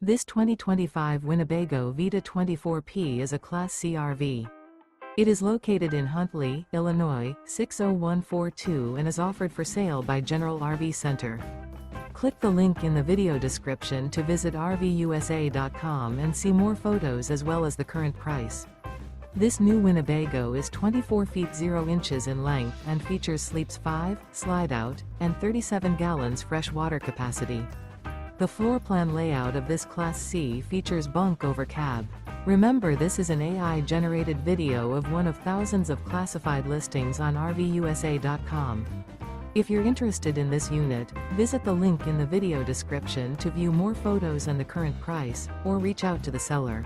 This 2025 Winnebago Vita 24P is a Class C RV. It is located in Huntley, Illinois, 60142 and is offered for sale by General RV Center. Click the link in the video description to visit RVUSA.com and see more photos as well as the current price. This new Winnebago is 24 feet 0 inches in length and features sleeps 5, slide-out, and 37 gallons fresh water capacity. The floor plan layout of this Class C features Bunk Over Cab. Remember, this is an AI-generated video of one of thousands of classified listings on RVUSA.com. If you're interested in this unit, visit the link in the video description to view more photos and the current price, or reach out to the seller.